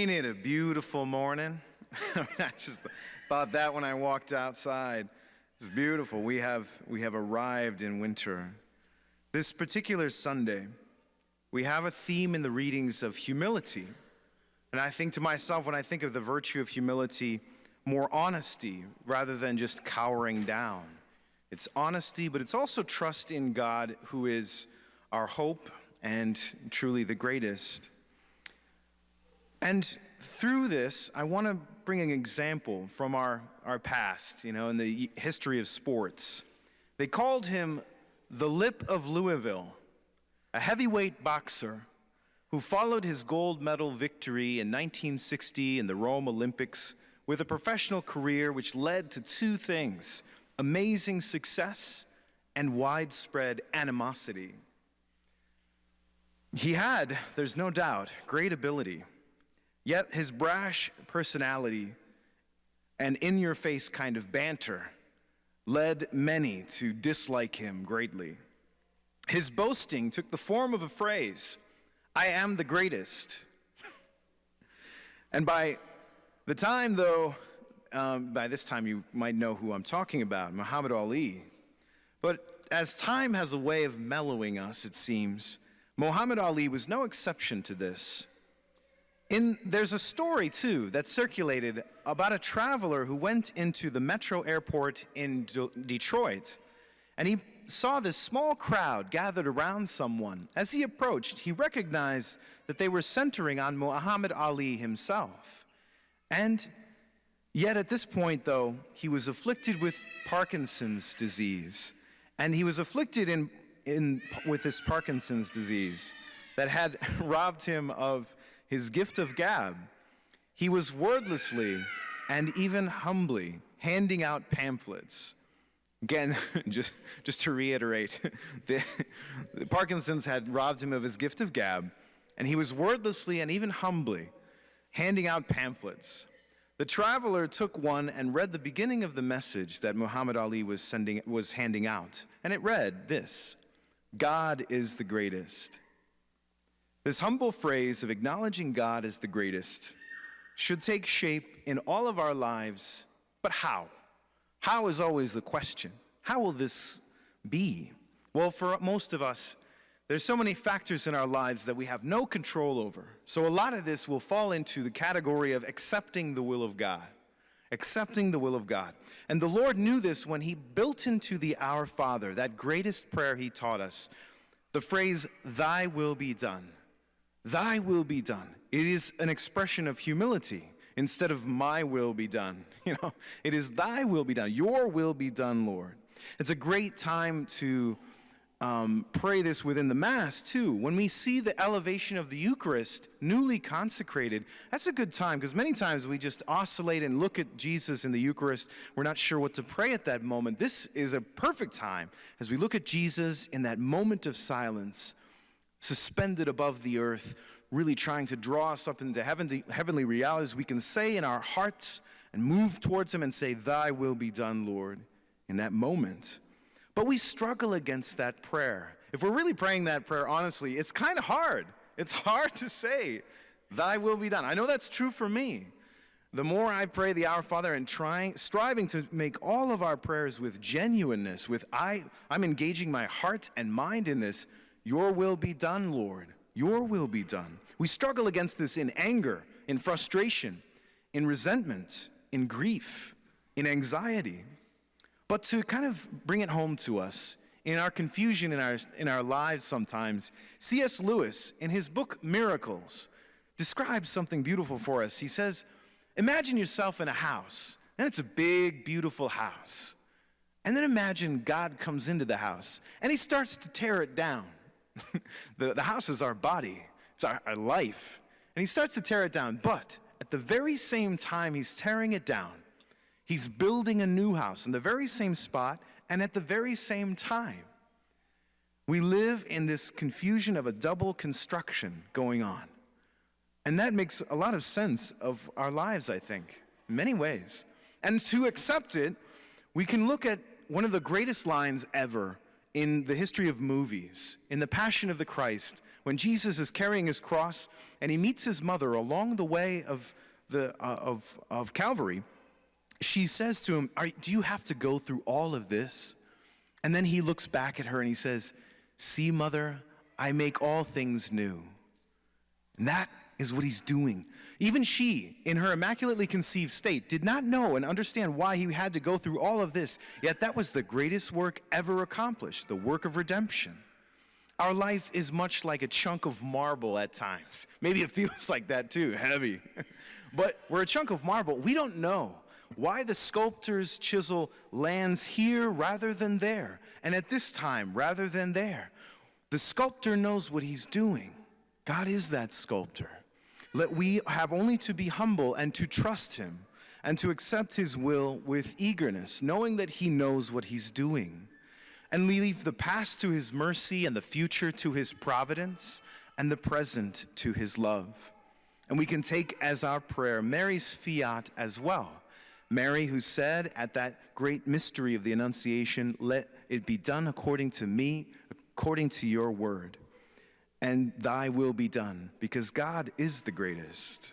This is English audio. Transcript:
Ain't it a beautiful morning? I just thought that when I walked outside. It's beautiful. We have arrived in winter. This particular Sunday, we have a theme in the readings of humility. And I think to myself, when I think of the virtue of humility, more honesty rather than just cowering down. It's honesty, but it's also trust in God, who is our hope and truly the greatest. And through this, I want to bring an example from our past, in the history of sports. They called him the Lip of Louisville, a heavyweight boxer who followed his gold medal victory in 1960 in the Rome Olympics with a professional career which led to two things: amazing success and widespread animosity. He had, there's no doubt, great ability. Yet his brash personality and in-your-face kind of banter led many to dislike him greatly. His boasting took the form of a phrase, "I am the greatest." And by this time you might know who I'm talking about, Muhammad Ali. But as time has a way of mellowing us, it seems, Muhammad Ali was no exception to this. There's a story, too, that circulated about a traveler who went into the metro airport in Detroit, and he saw this small crowd gathered around someone. As he approached, he recognized that they were centering on Muhammad Ali himself. And yet at this point, though, he was afflicted with Parkinson's disease, and he was afflicted with this Parkinson's disease that had robbed him of his gift of gab. He was wordlessly and even humbly handing out pamphlets. Again, just to reiterate, the Parkinson's had robbed him of his gift of gab, and he was wordlessly and even humbly handing out pamphlets. The traveler took one and read the beginning of the message that Muhammad Ali was handing out, and it read this: "God is the greatest." This humble phrase of acknowledging God as the greatest should take shape in all of our lives, but how? How is always the question. How will this be? Well, for most of us, there's so many factors in our lives that we have no control over. So a lot of this will fall into the category of accepting the will of God. Accepting the will of God. And the Lord knew this when he built into the Our Father, that greatest prayer he taught us, the phrase, "Thy will be done." Thy will be done. It is an expression of humility instead of my will be done. It is thy will be done. Your will be done, Lord. It's a great time to pray this within the Mass, too. When we see the elevation of the Eucharist, newly consecrated, that's a good time, because many times we just oscillate and look at Jesus in the Eucharist. We're not sure what to pray at that moment. This is a perfect time as we look at Jesus in that moment of silence, suspended above the earth, really trying to draw us up into heavenly realities. We can say in our hearts and move towards him and say, "Thy will be done, Lord," in that moment. But we struggle against that prayer. If we're really praying that prayer honestly, it's kind of hard. It's hard to say, "Thy will be done." I know that's true for me. The more I pray the Our Father and striving to make all of our prayers with genuineness, I'm engaging my heart and mind in this, "Your will be done, Lord. Your will be done." We struggle against this in anger, in frustration, in resentment, in grief, in anxiety. But to kind of bring it home to us, in our confusion in our lives sometimes, C.S. Lewis, in his book Miracles, describes something beautiful for us. He says, imagine yourself in a house, and it's a big, beautiful house. And then imagine God comes into the house, and he starts to tear it down. The house is our body. It's our life. And he starts to tear it down. But at the very same time he's tearing it down, he's building a new house in the very same spot and at the very same time. We live in this confusion of a double construction going on. And that makes a lot of sense of our lives, I think, in many ways. And to accept it, we can look at one of the greatest lines ever in the history of movies, in The Passion of the Christ, When Jesus is carrying his cross and he meets his mother along the way of Calvary, she says to him, do you have to go through all of this? And then he looks back at her and he says, see, mother, I make all things new. And that is what he's doing. Even she, in her immaculately conceived state, did not know and understand why he had to go through all of this. Yet that was the greatest work ever accomplished, the work of redemption. Our life is much like a chunk of marble at times. Maybe it feels like that too, heavy. But we're a chunk of marble. We don't know why the sculptor's chisel lands here rather than there, and at this time rather than there. The sculptor knows what he's doing. God is that sculptor. We have only to be humble and to trust him and to accept his will with eagerness, knowing that he knows what he's doing. And leave the past to his mercy and the future to his providence and the present to his love. And we can take as our prayer Mary's fiat as well. Mary, who said at that great mystery of the Annunciation, let it be done according to me, according to your word. And thy will be done, because God is the greatest.